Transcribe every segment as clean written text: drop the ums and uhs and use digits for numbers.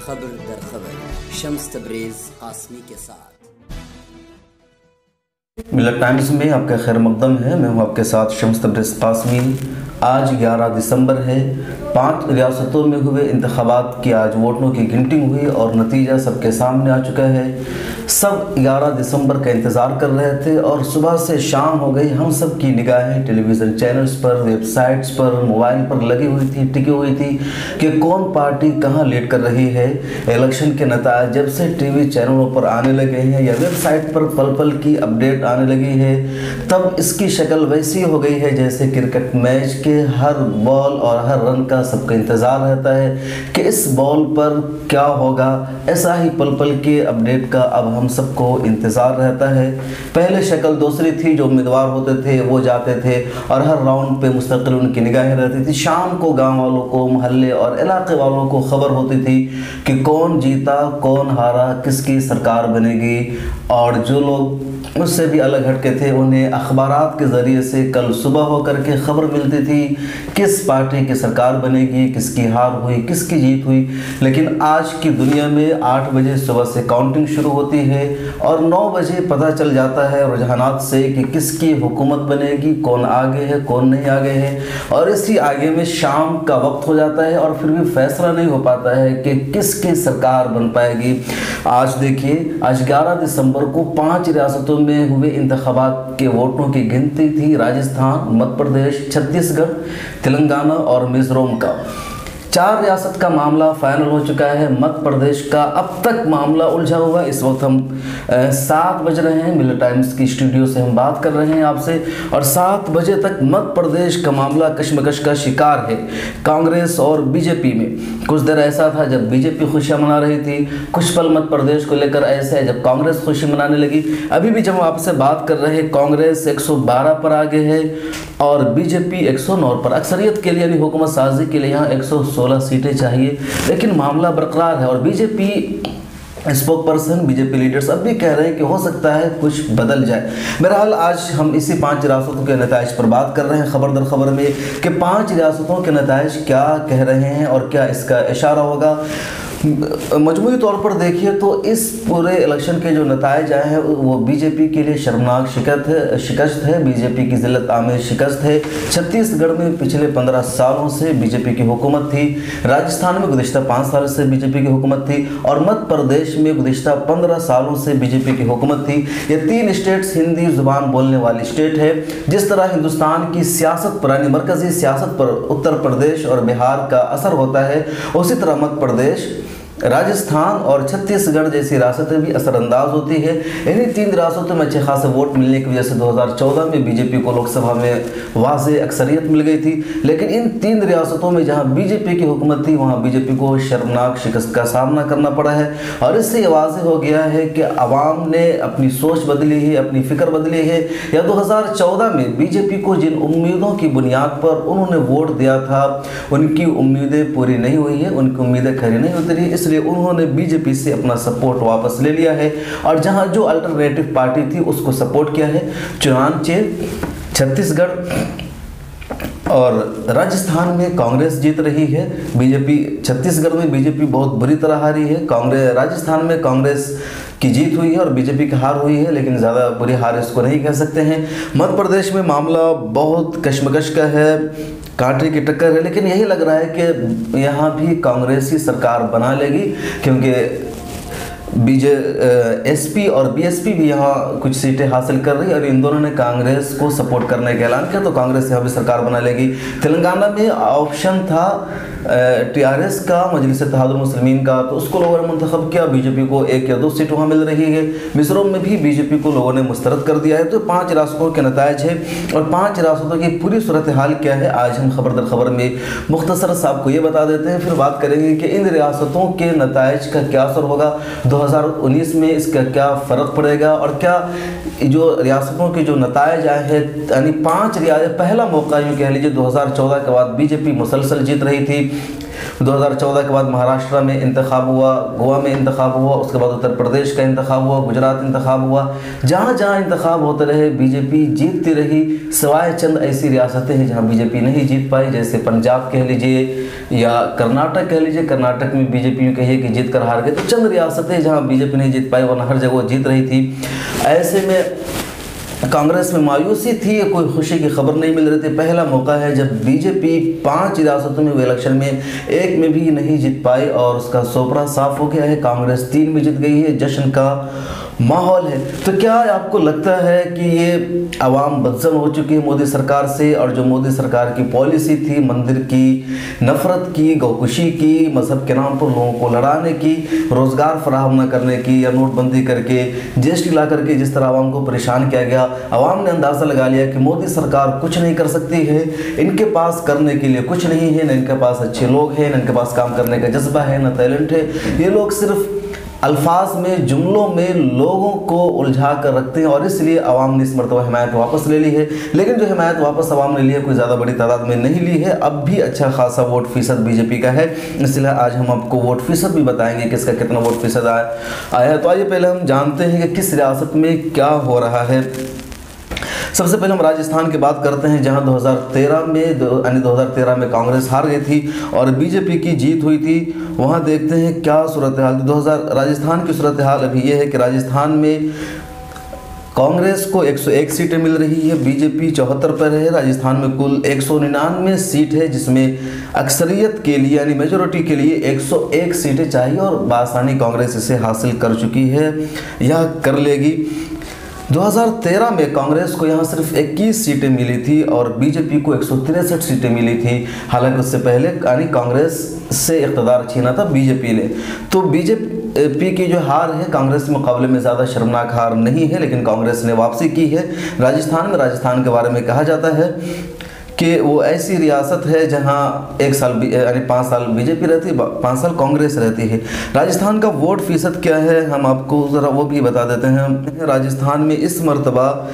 खबर दर खबर शम्स तब्रेज़ कासमी के साथ। मिलत टाइम्स में आपका खैर मकदम है। मैं हूं आपके साथ शम्स तब्रेज़ कासमी। आज 11 दिसंबर है। 5 रियासतों में हुए इंतखाबात की आज वोटों की गिनती हुई और नतीजा सबके सामने आ चुका है। सब 11 दिसंबर का इंतज़ार कर रहे थे और सुबह से शाम हो गई, हम सब की निगाहें टेलीविज़न चैनल्स पर, वेबसाइट्स पर, मोबाइल पर लगी हुई थी, टिकी हुई थी कि कौन पार्टी कहां लीड कर रही है। इलेक्शन के नतीजे जब से टीवी चैनलों पर आने लगे हैं या वेबसाइट पर पल पल की अपडेट आने लगी है, तब इसकी शक्ल वैसी हो गई है जैसे क्रिकेट मैच के हर बॉल और हर रन का सबका इंतज़ार रहता है कि इस बॉल पर क्या होगा। ऐसा ही पल पल के अपडेट का अब हम सबको इंतज़ार रहता है। पहले शक्ल दूसरी थी, जो उम्मीदवार होते थे वो जाते थे और हर राउंड पे मुस्तकिल उनकी निगाहें रहती थी। शाम को गांव वालों को, मोहल्ले और इलाके वालों को खबर होती थी कि कौन जीता, कौन हारा, किसकी सरकार बनेगी। और जो लोग उससे भी अलग हटके थे उन्हें अखबारात के ज़रिए से कल सुबह होकर के खबर मिलती थी किस पार्टी की सरकार बनेगी, किसकी हार हुई, किसकी जीत हुई। लेकिन आज की दुनिया में 8 बजे सुबह से काउंटिंग शुरू होती है और 9 बजे पता चल जाता है रुझानात से कि किसकी हुकूमत बनेगी, कौन आगे है, कौन नहीं आगे है। और इसी आगे में शाम का वक्त हो जाता है और फिर भी फैसला नहीं हो पाता है कि किसकी सरकार बन पाएगी। आज देखिए, आज 11 दिसंबर को 5 रियासतों में हुए इंतखाबात के वोटों की गिनती थी। राजस्थान, मध्य प्रदेश, छत्तीसगढ़, तेलंगाना और मिजोरम का 4 रियासत का मामला फाइनल हो चुका है। मध्य प्रदेश का अब तक मामला उलझा हुआ है। इस वक्त हम 7 बज रहे हैं, मिलत टाइम्स की स्टूडियो से हम बात कर रहे हैं आपसे, और 7 बजे तक मध्य प्रदेश का मामला कशमकश का शिकार है। कांग्रेस और बीजेपी में कुछ देर ऐसा था जब बीजेपी खुशियां मना रही थी, कुछ पल मध्य प्रदेश को लेकर ऐसे है जब कांग्रेस खुशी मनाने लगी। अभी भी जब हम आपसे बात कर रहे हैं, कांग्रेस 112 पर आगे है और बीजेपी 109 पर। अक्सरियत के लिए यानी हुकूमत साजी के लिए यहाँ 116 सीटें चाहिए, लेकिन मामला बरकरार है। और BJP spoke person, BJP leaders अब भी कह रहे हैं कि हो सकता है कुछ बदल जाए। बहरहाल आज हम इसी 5 रियासतों के नताइज पर बात कर रहे हैं खबर दर खबर में कि 5 रियासतों के नताइज क्या कह रहे हैं और क्या इसका इशारा होगा। मजमूई तौर पर देखिए तो इस पूरे इलेक्शन के जो नताइज आए हैं वो बीजेपी के लिए शर्मनाक शिकस्त है, बीजेपी की जिल्लत आमेर शिकस्त है। छत्तीसगढ़ में पिछले 15 सालों से बीजेपी की हुकूमत थी, राजस्थान में गुज़िश्ता 5 साल से बीजेपी की हुकूमत थी और मध्य प्रदेश में गुज़िश्ता 15 सालों से बीजेपी की हुकूमत थी। ये 3 स्टेट्स हिंदी जुबान बोलने वाली स्टेट है। जिस तरह हिंदुस्तान की सियासत पर यानी मरकजी सियासत पर उत्तर प्रदेश और बिहार का असर होता है, उसी तरह मध्य प्रदेश, राजस्थान और छत्तीसगढ़ जैसी रियासतें भी असरअंदाज होती है। इन्हीं 3 रियासतों में अच्छे खासे वोट मिलने की वजह से 2014 में बीजेपी को लोकसभा में वाज़ेह अक्सरियत मिल गई थी। लेकिन इन 3 रियासतों में जहां बीजेपी की हुकूमत थी वहां बीजेपी को शर्मनाक शिकस्त का सामना करना पड़ा है। और इससे ये वाज़ेह हो गया है कि अवाम ने अपनी सोच बदली है, अपनी फ़िक्र बदली है। या 2014 में बीजेपी को जिन उम्मीदों की बुनियाद पर उन्होंने वोट दिया था उनकी उम्मीदें पूरी नहीं हुई है, उनकी उम्मीदें खरी नहीं उतरी, इसलिए उन्होंने बीजेपी से अपना सपोर्ट वापस ले लिया है और जहां जो अल्टरनेटिव पार्टी थी उसको सपोर्ट किया है। चुनांचे छत्तीसगढ़ और राजस्थान में कांग्रेस जीत रही है, बीजेपी छत्तीसगढ़ में बीजेपी बहुत बुरी तरह हारी है, कांग्रेस राजस्थान में कांग्रेस की जीत हुई है और बीजेपी की हार हुई है, लेकिन ज़्यादा बुरी हार इसको नहीं कह सकते हैं। मध्य प्रदेश में मामला बहुत कशमकश का है, कांटे की टक्कर है, लेकिन यही लग रहा है कि यहाँ भी कांग्रेस ही सरकार बना लेगी क्योंकि एसपी और बीएसपी भी यहाँ कुछ सीटें हासिल कर रही है और इन दोनों ने कांग्रेस को सपोर्ट करने का ऐलान किया, तो कांग्रेस यहाँ भी सरकार बना लेगी। तेलंगाना में ऑप्शन था टीआरएस का, मजलिस इत्तेहादुल मुस्लिमीन का, तो उसको लोगों ने मुंतखब किया, बीजेपी को 1 या 2 सीट वहाँ मिल रही है। मिजोरम में भी बीजेपी को लोगों ने मुस्तरद कर दिया है। तो 5 रियासतों के नताइज है और 5 रियासतों की पूरी सूरत हाल क्या है आज हम खबर दर खबर में मुख्तसर से आपको ये बता देते हैं, फिर बात करेंगे कि इन रियासतों के नताइज का क्या असर होगा, 2019 में इसका क्या फ़र्क पड़ेगा और क्या जो रियासतों के जो नताइज आए हैं यानी 5 रियासत, पहला मौका यूँ कह लीजिए 2014 के बाद बीजेपी मुसलसल जीत रही थी 2014 के बाद महाराष्ट्र में इंतखाब हुआ, गोवा में इंतखाब हुआ, उसके बाद उत्तर प्रदेश का इंतखाब हुआ, गुजरात इंतखाब हुआ। जहाँ जहाँ इंतखाब होते रहे बीजेपी जीतती रही, सिवाय चंद ऐसी रियासतें हैं जहाँ बीजेपी नहीं जीत पाई, जैसे पंजाब कह लीजिए या कर्नाटक कह लीजिए। कर्नाटक में बीजेपी यूँ कहिए कि जीत कर हार गए। तो चंद रियासतें जहाँ बीजेपी नहीं जीत पाई, वरना हर जगह वो जीत रही थी। ऐसे में कांग्रेस में मायूसी थी, कोई खुशी की खबर नहीं मिल रही थी। पहला मौका है जब बीजेपी 5 रियासतों में हुए इलेक्शन में एक में भी नहीं जीत पाई और उसका सोपरा साफ हो गया है। कांग्रेस 3 में जीत गई है, जश्न का माहौल है। तो क्या आपको लगता है कि ये आवाम बदज़न हो चुकी है मोदी सरकार से, और जो मोदी सरकार की पॉलिसी थी मंदिर की नफरत की, गौकुशी की, मजहब के नाम पर लोगों को लड़ाने की, रोज़गार फराहम न करने की, या नोटबंदी करके जीएसटी ला करके जिस तरह आवाम को परेशान किया गया, आवाम ने अंदाज़ा लगा लिया कि मोदी सरकार कुछ नहीं कर सकती है, इनके पास करने के लिए कुछ नहीं है, न इनके पास अच्छे लोग हैं, न इनके पास काम करने का जज्बा है, न टैलेंट है। ये लोग सिर्फ अल्फाज में, जुमलों में लोगों को उलझा कर रखते हैं, और इसलिए आवाम ने इस मरतबा हिमायत वापस ले ली है। लेकिन जो हिमायत वापस आवाम ने ली है कोई ज़्यादा बड़ी तादाद में नहीं ली है, अब भी अच्छा खासा वोट फीसद बीजेपी का है। इसलिए आज हम आपको वोट फीसद भी बताएंगे कि इसका कितना वोट फीसद आया है। तो आइए पहले हम जानते हैं कि किस रियासत में क्या हो रहा है। सबसे पहले हम राजस्थान की बात करते हैं, जहां 2013 में कांग्रेस हार गई थी और बीजेपी की जीत हुई थी। वहां देखते हैं क्या सूरत हाल। राजस्थान की सूरत हाल अभी ये है कि राजस्थान में कांग्रेस को 101 सीटें मिल रही है, बीजेपी 74 पर है। राजस्थान में कुल 199 सीट है, जिसमें अक्सरियत के लिए यानी मेजोरिटी के लिए 101 सीटें चाहिए, और बासानी कांग्रेस इसे हासिल कर चुकी है या कर लेगी। 2013 में कांग्रेस को यहाँ सिर्फ 21 सीटें मिली थी और बीजेपी को 163 सीटें मिली थी। हालांकि उससे पहले यानी कांग्रेस से इख्तिदार छीना था बीजेपी ने। तो बीजेपी की जो हार है कांग्रेस के मुकाबले में ज़्यादा शर्मनाक हार नहीं है, लेकिन कांग्रेस ने वापसी की है। राजस्थान के बारे में कहा जाता है कि वो ऐसी रियासत है जहां 1 साल यानी 5 साल बीजेपी रहती है, 5 साल कांग्रेस रहती है। राजस्थान का वोट फीसद क्या है हम आपको ज़रा वो भी बता देते हैं। राजस्थान में इस मरतबा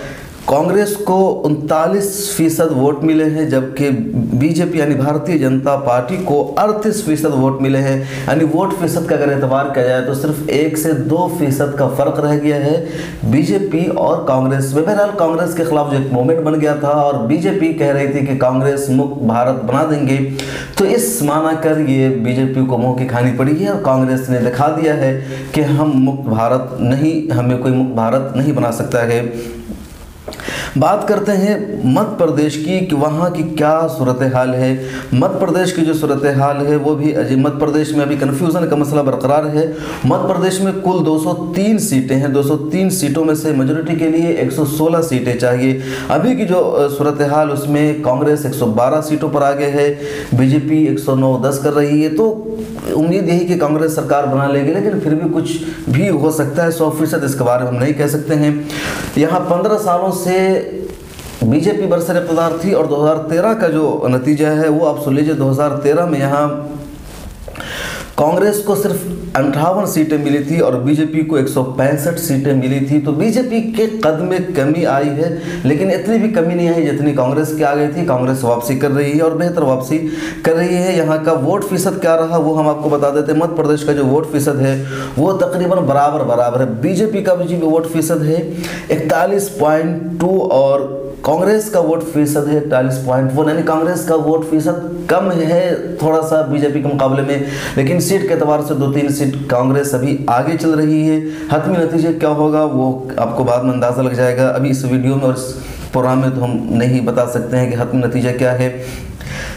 कांग्रेस को 39% वोट मिले हैं, जबकि बीजेपी यानी भारतीय जनता पार्टी को 38% वोट मिले हैं। यानी वोट फीसद का अगर एतबार किया जाए तो सिर्फ 1 से 2% का फ़र्क रह गया है बीजेपी और कांग्रेस में। बहरहाल कांग्रेस के खिलाफ जो एक मूवमेंट बन गया था और बीजेपी कह रही थी कि कांग्रेस मुक्त भारत बना देंगे, तो इस माना कर ये बीजेपी को मुँह की खानी पड़ी है और कांग्रेस ने दिखा दिया है कि हम मुक्त भारत नहीं, हमें कोई मुक्त भारत नहीं बना सकता है। बात करते हैं मध्य प्रदेश की कि वहाँ की क्या सूरत हाल है। मध्य प्रदेश की जो सूरत हाल है वो भी अजीब। मध्य प्रदेश में अभी कन्फ्यूज़न का मसला बरकरार है। मध्य प्रदेश में कुल 203 सीटें हैं। 203 सीटों में से मेजोरिटी के लिए 116 सीटें चाहिए। अभी की जो सूरत हाल उसमें कांग्रेस 112 सीटों पर आगे है, बीजेपी 109-10 कर रही है। तो उम्मीद यही कि कांग्रेस सरकार बना लेगी, लेकिन फिर भी कुछ भी हो सकता है। 100% इसके बारे में हम नहीं कह सकते हैं। यहाँ 15 सालों से बीजेपी बरसर इक़्तिदार थी और 2013 का जो नतीजा है वो आप सुन लीजिए। 2013 में यहाँ कांग्रेस को सिर्फ 58 सीटें मिली थी और बीजेपी को 165 सीटें मिली थी। तो बीजेपी के कद में कमी आई है, लेकिन इतनी भी कमी नहीं आई जितनी कांग्रेस के आ गई थी। कांग्रेस वापसी कर रही है और बेहतर वापसी कर रही है। यहाँ का वोट फीसद क्या रहा वो हम आपको बता देते हैं। मध्य प्रदेश का जो वोट फीसद है वो तकरीबन बराबर है। बीजेपी का भी वोट फीसद है 41.2 और कांग्रेस का वोट फीसद है 41.1, यानी कांग्रेस का वोट फीसद कम है थोड़ा सा बीजेपी के मुकाबले में, लेकिन सीट के एतबार से 2-3 सीट कांग्रेस अभी आगे चल रही है। हतमी नतीजे क्या होगा वो आपको बाद में अंदाज़ा लग जाएगा। अभी इस वीडियो में और इस प्रोग्राम में तो हम नहीं बता सकते हैं कि हतमी नतीजा क्या है।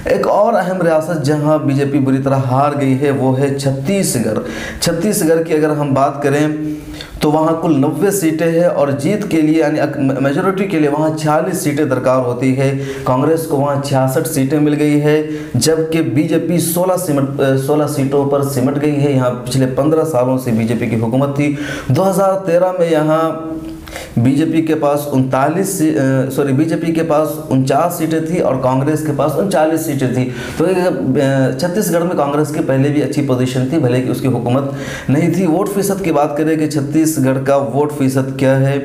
एक और अहम रियासत जहां बीजेपी बुरी तरह हार गई है वो है छत्तीसगढ़। छत्तीसगढ़ की अगर हम बात करें तो वहाँ कुल 90 सीटें हैं और जीत के लिए यानी मेजोरिटी के लिए वहाँ 46 सीटें दरकार होती है। कांग्रेस को वहाँ 66 सीटें मिल गई है, जबकि बीजेपी 16 सीटों पर सिमट गई है। यहाँ पिछले 15 सालों से बीजेपी की हुकूमत थी। 2013 में यहाँ बीजेपी के पास 49 सीटें थी और कांग्रेस के पास 39 सीटें थी। तो छत्तीसगढ़ में कांग्रेस की पहले भी अच्छी पोजीशन थी, भले कि उसकी हुकूमत नहीं थी। वोट फीसद की बात करें कि छत्तीसगढ़ का वोट फीसद क्या है,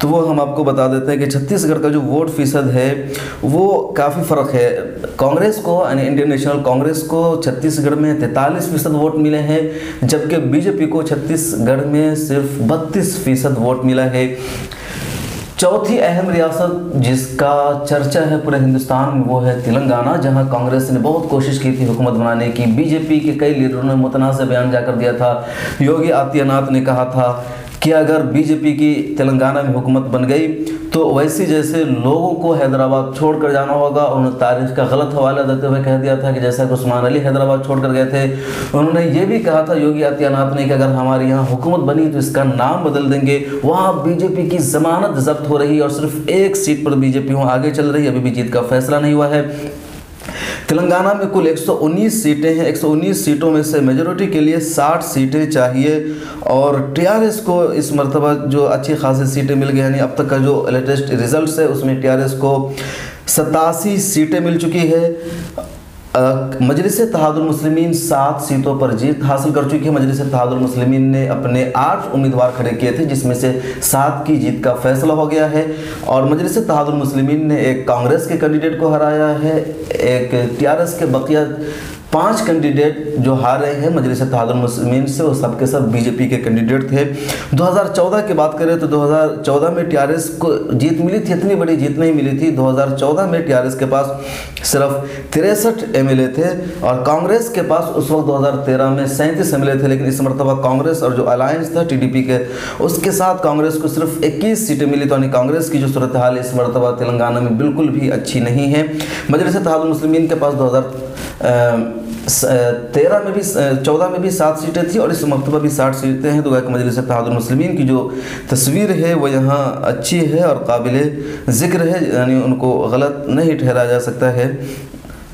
तो वो हम आपको बता देते हैं कि छत्तीसगढ़ का जो वोट फीसद है वो काफ़ी फ़र्क है। कांग्रेस को यानी इंडियन नेशनल कांग्रेस को छत्तीसगढ़ में 43% वोट मिले हैं, जबकि बीजेपी को छत्तीसगढ़ में सिर्फ 32% वोट मिला है। चौथी अहम रियासत जिसका चर्चा है पूरे हिंदुस्तान में वो है तेलंगाना, जहां कांग्रेस ने बहुत कोशिश की थी हुकूमत बनाने की। बीजेपी के कई लीडरों ने मुतनाज़ बयान जाकर दिया था। योगी आदित्यनाथ ने कहा था कि अगर बीजेपी की तेलंगाना में हुकूमत बन गई तो वैसे जैसे लोगों को हैदराबाद छोड़कर जाना होगा। उन्होंने तारीख का गलत हवाला देते हुए कह दिया था कि जैसा कि उस्मान अली हैदराबाद छोड़कर गए थे। उन्होंने ये भी कहा था योगी आदित्यनाथ ने कि अगर हमारे यहाँ हुकूमत बनी तो इसका नाम बदल देंगे। वहाँ बीजेपी की जमानत जब्त हो रही है और सिर्फ एक सीट पर बीजेपी वहाँ आगे चल रही है, अभी भी जीत का फैसला नहीं हुआ है। तेलंगाना में कुल 119 सीटें हैं। 119 सीटों में से मेजोरिटी के लिए 60 सीटें चाहिए और टीआरएस को इस मरतबा जो अच्छी खासी सीटें मिल गई, यानी अब तक का जो लेटेस्ट रिजल्ट्स है उसमें टीआरएस को 87 सीटें मिल चुकी है। मजलिस इत्तेहादुल मुस्लिमीन 7 सीटों पर जीत हासिल कर चुकी है। मजलिस इत्तेहादुल मुस्लिमीन ने अपने 8 उम्मीदवार खड़े किए थे, जिसमें से 7 की जीत का फैसला हो गया है। और मजलिस इत्तेहादुल मुस्लिमीन ने एक कांग्रेस के कैंडिडेट को हराया है, एक टीआरएस के बकिया 5 कैंडिडेट जो हारे हैं मजलिस इत्तेहादुल मुस्लिमीन से, वो सब के सब बीजेपी के कैंडिडेट थे। 2014 की बात करें तो 2014 में टीआरएस को जीत मिली थी, इतनी बड़ी जीत नहीं मिली थी। 2014 में टीआरएस के पास सिर्फ 63 एमएलए थे और कांग्रेस के पास उस वक्त 2013 में 37 एमएलए थे। लेकिन इस मरतबा कांग्रेस और जो अलायंस था टीडीपी के, उसके साथ कांग्रेस को सिर्फ 21 सीटें मिली। तो यानी कांग्रेस की जो सूरत हाल इस मरतबा तेलंगाना में बिल्कुल भी अच्छी नहीं है। मजलिस इत्तेहादुल मुस्लिमीन के पास 2013 में भी 14 में भी 7 सीटें थी और इस मरतबा भी 60 सीटें हैं। तो मजलिस इत्तेहादुल मुस्लिमीन की जो तस्वीर है वो यहाँ अच्छी है और काबिल ज़िक्र है, यानी उनको गलत नहीं ठहराया जा सकता है।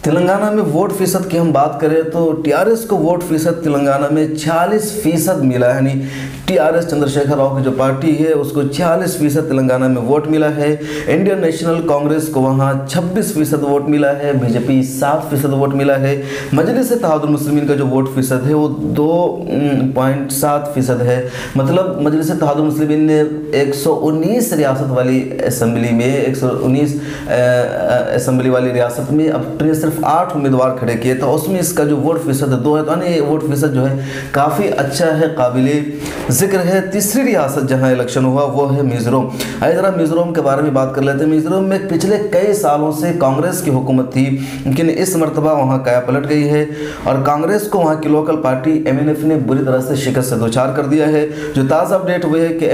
तेलंगाना में वोट फीसद की हम बात करें तो टीआरएस को वोट फीसद तेलंगाना में 46% मिला है, यानी टीआरएस चंद्रशेखर राव की जो पार्टी है उसको 46% तेलंगाना में वोट मिला है। इंडियन नेशनल कांग्रेस को वहाँ 26% वोट मिला है, बीजेपी 7% वोट मिला है। मजलिस इत्तेहादुल मुस्लिमीन का जो वोट फीसद है वो 2.7% है। मतलब मजलिस इत्तेहादुल मुस्लिमीन ने 119 रियासत वाली असम्बली में 119 असम्बली वाली रियासत में अपने सिर्फ 8 उम्मीदवार खड़े किए, तो उसमें इसका जो वोट फीसद 2 है, तो यानी वोट फीसद जो है काफ़ी अच्छा है, काबिले जिक्र है। तीसरी रियासत जहां इलेक्शन हुआ वो है मिज़ोरम। आइए ज़रा मिज़ोरम के बारे में बात कर लेते हैं। मिज़ोरम में पिछले कई सालों से कांग्रेस की हुकूमत थी, लेकिन इस मरतबा वहां काया पलट गई है और कांग्रेस को वहां की लोकल पार्टी एमएनएफ ने बुरी तरह से शिकस्त से दोचार कर दिया है। जो ताज़ा अपडेट हुए है कि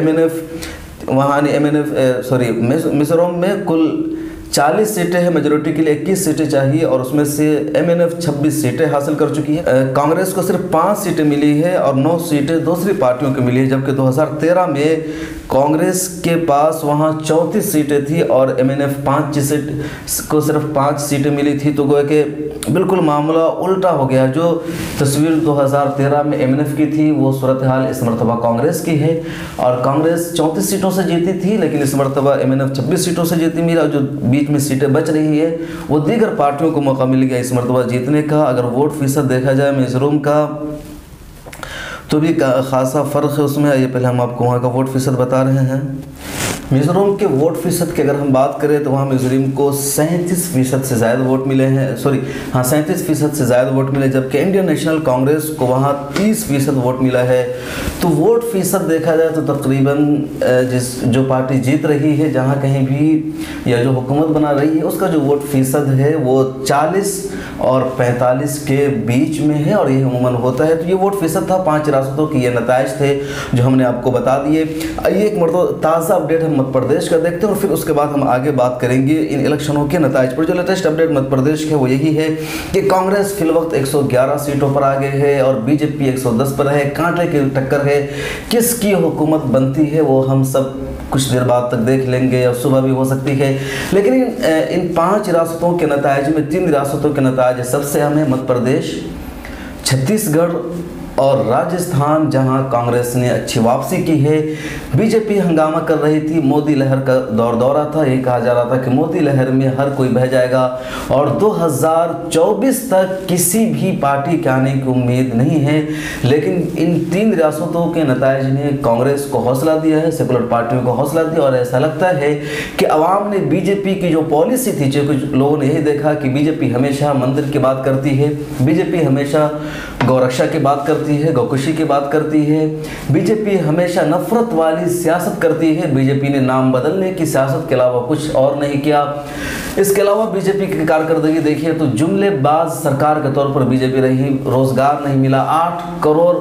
मिज़ोरम में कुल 40 सीटें हैं, मेजोरिटी के लिए 21 सीटें चाहिए और उसमें से एमएनएफ 26 सीटें हासिल कर चुकी है। कांग्रेस को सिर्फ 5 सीटें मिली है और 9 सीटें दूसरी पार्टियों को मिली है, जबकि 2013 में कांग्रेस के पास वहाँ 34 सीटें थी और एमएनएफ 5 सीट को सिर्फ 5 सीटें मिली थी। तो गोया कि बिल्कुल मामला उल्टा हो गया। जो तस्वीर 2013 में एमएनएफ की थी वो सूरत हाल इस मरतबा कांग्रेस की है और कांग्रेस 34 सीटों से जीती थी, लेकिन इस मरतबा एमएनएफ 26 सीटों से जीती मिला। जो बीच में सीटें बच रही है वो दीगर पार्टियों को मौका मिल गया इस मरतबा जीतने का। अगर वोट फीसद देखा जाए मिज़ोरम का तो भी खासा फ़र्क है उसमें। आइए पहले हम आपको वहाँ का वोट फीसद बता रहे हैं। मिज़ोरम के वोट फीसद की अगर हम बात करें तो वहाँ मिज़ोरम को 37% से ज़्यादा वोट मिले हैं, 37% से ज़्यादा वोट मिले, जबकि इंडियन नेशनल कांग्रेस को वहाँ 30% वोट मिला है। तो वोट फीसद देखा जाए तो तकरीबन जो पार्टी जीत रही है जहाँ कहीं भी या जो हुकूमत बना रही है उसका जो वोट फीसद है वो 40 और 45 के बीच में है और ये अमूमन होता है। तो ये वोट फीसद था 5 रियासतों की, ये नताइज थे जो हमने आपको बता दिए। ये एक मतलब ताज़ा अपडेट हम मध्य प्रदेश का देखते हैं और फिर उसके बाद हम आगे बात करेंगे इन इलेक्शनों के नताइज पर। जो लेटेस्ट अपडेट मध्य प्रदेश के वो यही है कि कांग्रेस फिलवक्त 111 सीटों पर आगे है और बीजेपी 110 पर है। कांटे की टक्कर है, किसकी हुकूमत बनती है वो हम सब कुछ देर बाद तक देख लेंगे या सुबह भी हो सकती है। लेकिन इन 5 रियासतों के नताइज में 3 रियासतों के नताइज सबसे अहम है मध्य प्रदेश, छत्तीसगढ़ और राजस्थान जहां कांग्रेस ने अच्छी वापसी की है। बीजेपी हंगामा कर रही थी, मोदी लहर का दौरा था, ये कहा जा रहा था कि मोदी लहर में हर कोई बह जाएगा और 2024 तक किसी भी पार्टी के आने की उम्मीद नहीं है। लेकिन इन 3 रियासतों के नताइज ने कांग्रेस को हौसला दिया है, सेकुलर पार्टियों को हौसला दिया और ऐसा लगता है कि अवाम ने बीजेपी की जो पॉलिसी थी, जो कुछ लोगों ने यही देखा कि बीजेपी हमेशा मंदिर की बात करती है, बीजेपी हमेशा गौरक्षा की बात करती है, गौकुशी की बात करती है, बीजेपी हमेशा नफरत वाली सियासत करती है, बीजेपी ने नाम बदलने की सियासत के अलावा कुछ और नहीं किया। इसके अलावा बीजेपी की कारकर्दगी देखिए तो जुमलेबाज सरकार के तौर पर बीजेपी रही, रोजगार नहीं मिला, 8 करोड़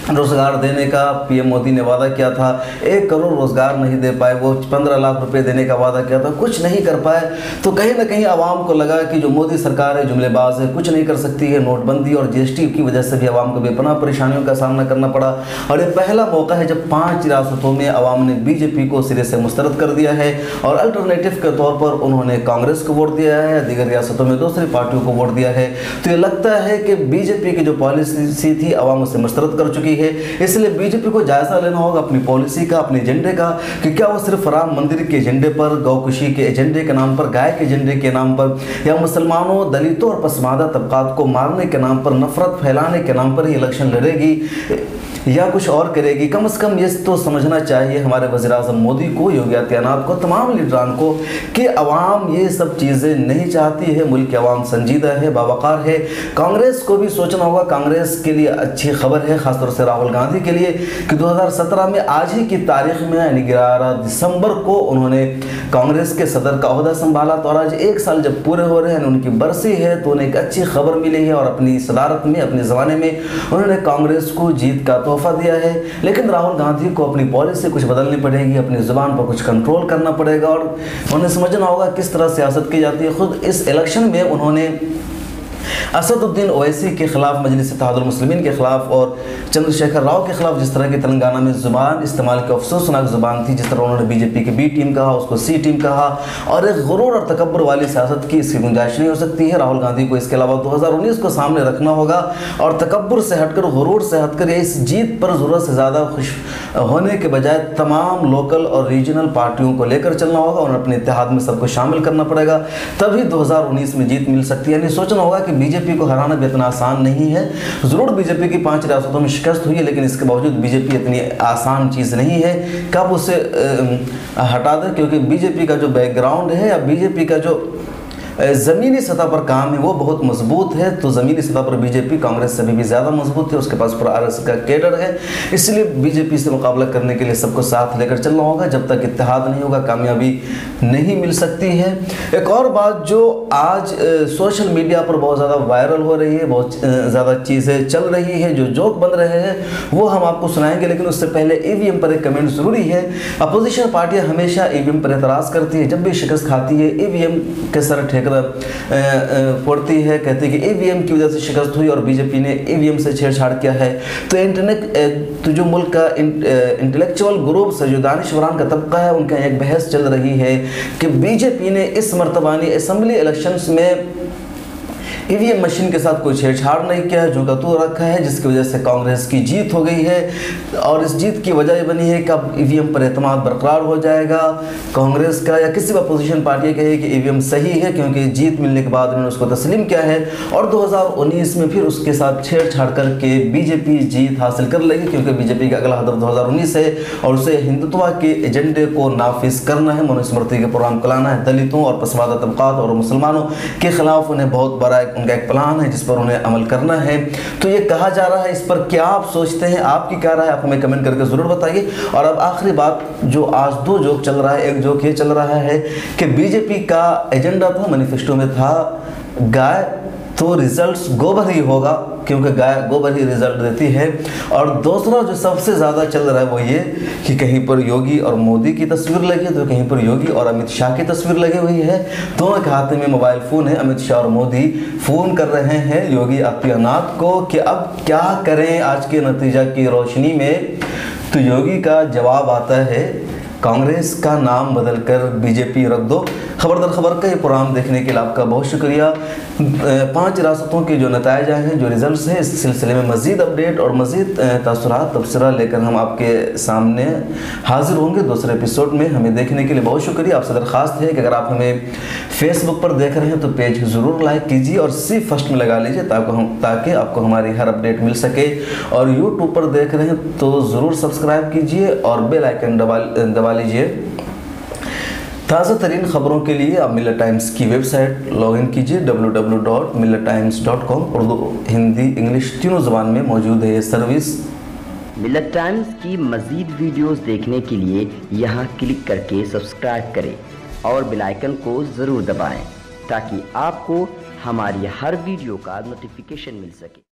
रोजगार देने का पीएम मोदी ने वादा किया था, 1 करोड़ रोजगार नहीं दे पाए, वो 15 लाख रुपए देने का वादा किया था, कुछ नहीं कर पाए। तो कहीं ना कहीं आवाम को लगा कि जो मोदी सरकार है जुमलेबाज है, कुछ नहीं कर सकती है। नोटबंदी और जीएसटी की वजह से भी आवाम को बेपनाह परेशानियों का सामना करना पड़ा और ये पहला मौका है जब 5 रियासतों में आवाम ने बीजेपी को सिरे से मुस्तरद कर दिया है और अल्टरनेटिव के तौर पर उन्होंने कांग्रेस को वोट दिया है, दीगर रियासतों में दूसरी पार्टियों को वोट दिया है। तो ये लगता है कि बीजेपी की जो पॉलिसी थी आवाम उसे मुस्तरद कर चुकी है। इसलिए बीजेपी को जायजा लेना होगा अपनी पॉलिसी का, अपने एजेंडे का, कि क्या वो सिर्फ राम मंदिर के एजेंडे पर, गौकुशी के एजेंडे के नाम पर, गाय के एजेंडे के नाम पर, या मुसलमानों, दलितों और पसमानदा तबकात को मारने के नाम पर, नफरत फैलाने के नाम पर ही इलेक्शन लड़ेगी या कुछ और करेगी। कम से कम ये तो समझना चाहिए हमारे वज़ीर-ए-आज़म मोदी को, योगी आदित्यनाथ को, तमाम लीडरान को कि अवाम ये सब चीज़ें नहीं चाहती है। मुल्क की अवाम संजीदा है, बावकार है। कांग्रेस को भी सोचना होगा, कांग्रेस के लिए अच्छी खबर है खासतौर से राहुल गांधी के लिए कि 2017 में आज ही की तारीख में यानी 11 दिसंबर को उन्होंने कांग्रेस के सदर का ओहदा संभाला। तो आज 1 साल जब पूरे हो रहे हैं, उनकी बरसी है, तो उन्हें एक अच्छी खबर मिली है और अपनी सदारत में, अपने ज़माने में उन्होंने कांग्रेस को जीत का तोहफा दिया है। लेकिन राहुल गांधी को अपनी पॉलिसी कुछ बदलनी पड़ेगी, अपनी जुबान पर कुछ कंट्रोल करना पड़ेगा और उन्हें समझना होगा किस तरह सियासत की जाती है। खुद इस इलेक्शन में उन्होंने असदुद्दीन ओवैसी के खिलाफ, मजलिस इत्तेहादुल मुस्लिमीन के खिलाफ और चंद्रशेखर राव के खिलाफ जिस तरह की तेलंगाना में जुबान इस्तेमाल की, अफसोसनाक जुबान थी, जिस तरह उन्होंने बीजेपी की बी टीम कहा, उसको सी टीम कहा और एक गुरूर और तकब्बुर वाली सियासत की इसकी गुंजाइश नहीं हो सकती है। राहुल गांधी को इसके अलावा 2019 को सामने रखना होगा और तकब्बुर से हटकर, गुरूर से हटकर इस जीत पर ज़रूरत से ज़्यादा खुश होने के बजाय तमाम लोकल और रीजनल पार्टियों को लेकर चलना होगा और अपने इत्तेहाद में सबको शामिल करना पड़ेगा, तभी 2019 में जीत मिल सकती है। यानी सोचना होगा कि बीजेपी को हराना भी इतना आसान नहीं है। ज़रूर बीजेपी की 5 रियासतों में शिकस्त हुई है, लेकिन इसके बावजूद बीजेपी इतनी आसान चीज़ नहीं है कि आप उसे हटा दें, क्योंकि बीजेपी का जो बैकग्राउंड है या बीजेपी का जो ज़मीनी सतह पर काम है वो बहुत मजबूत है। तो ज़मीनी सतह पर बीजेपी कांग्रेस से भी ज़्यादा मजबूत है, उसके पास पूरा आरएसएस का कैडर है, इसलिए बीजेपी से मुकाबला करने के लिए सबको साथ लेकर चलना होगा। जब तक इत्तेहाद नहीं होगा कामयाबी नहीं मिल सकती है। एक और बात जो आज सोशल मीडिया पर बहुत ज़्यादा वायरल हो रही है, बहुत ज़्यादा चीज़ें चल रही है, जो जोक बन रहे हैं वो हम आपको सुनाएंगे, लेकिन उससे पहले ईवीएम पर एक कमेंट ज़रूरी है। अपोजिशन पार्टियाँ हमेशा ईवीएम पर एतराज़ करती है, जब भी शिकस्त खाती है ईवीएम के सर फोड़ती है, कहती है कि ईवीएम की वजह से शिकस्त हुई और बीजेपी ने ईवीएम से छेड़छाड़ किया है। तो जो मुल्क का इंटेलेक्चुअल ग्रुप सैयदानिश वरान का तबका है, उनका एक बहस चल रही है कि बीजेपी ने इस मर्तबानी असेंबली इलेक्शंस में ईवीएम मशीन के साथ कोई छेड़छाड़ नहीं किया है, जो कतू रखा है, जिसकी वजह से कांग्रेस की जीत हो गई है। और इस जीत की वजह बनी है कि अब ईवीएम पर एतमाद बरकरार हो जाएगा कांग्रेस का, या किसी भी अपोजिशन पार्टी कहे कि ईवीएम सही है क्योंकि जीत मिलने के बाद उन्होंने उसको तस्लीम किया है और 2019 में फिर उसके साथ छेड़छाड़ करके बीजेपी जीत हासिल कर लेगी, क्योंकि बीजेपी का अगला हदफ 2019 है और उसे हिंदुत्व के एजेंडे को नाफिज करना है, मनुस्मृति के प्रोग्राम को लाना है, दलितों और पसमानदा तबकात और मुसलमानों के खिलाफ उन्हें बहुत बड़ा उनका एक प्लान है जिस पर उन्हें अमल करना है। तो ये कहा जा रहा है, इस पर क्या आप सोचते हैं, आपकी क्या राय है, आप हमें कमेंट करके ज़रूर बताइए। और अब आखिरी बात, जो आज 2 जोक चल रहा है, एक जोक ये चल रहा है कि बीजेपी का एजेंडा था, मैनिफेस्टो में था गाय तो रिजल्ट्स गोबर ही होगा, क्योंकि गाय गोबर ही रिजल्ट देती है। और दूसरा जो सबसे ज़्यादा चल रहा है वो ये कि कहीं पर योगी और मोदी की तस्वीर लगी है, तो कहीं पर योगी और अमित शाह की तस्वीर लगी हुई है। दोनों के हाथ में मोबाइल फ़ोन है। अमित शाह और मोदी फ़ोन कर रहे हैं योगी आदित्यनाथ को कि अब क्या करें आज के नतीजा की रोशनी में। तो योगी का जवाब आता है, कांग्रेस का नाम बदलकर बीजेपी रख दो। खबर दर खबर का ये प्रोग्राम देखने के लिए आपका बहुत शुक्रिया। 5 रियासतों के जो नताइज हैं, जो रिजल्ट्स हैं, इस सिलसिले में मज़ीद अपडेट और मज़ीद तासुरात तबसरा लेकर हम आपके सामने हाजिर होंगे दूसरे एपिसोड में। हमें देखने के लिए बहुत शुक्रिया। आपसे दरख्वास्त है कि अगर आप हमें फेसबुक पर देख रहे हैं तो पेज ज़रूर लाइक कीजिए और सी फर्स्ट में लगा लीजिए ताकि आपको हमारी हर अपडेट मिल सके। और यूट्यूब पर देख रहे हैं तो ज़रूर सब्सक्राइब कीजिए और बेल आइकन दबा लीजिए। ताज़ा तरीन ख़बरों के लिए आप मिल्लत टाइम्स की वेबसाइट लॉगिन कीजिए www.millettimes.com। उर्दू, हिंदी, इंग्लिश तीनों ज़बान में मौजूद है ये सर्विस। मिल्लत टाइम्स की मज़ीद वीडियोस देखने के लिए यहाँ क्लिक करके सब्सक्राइब करें और बेल आइकन को ज़रूर दबाएं ताकि आपको हमारी हर वीडियो का नोटिफिकेशन मिल सके।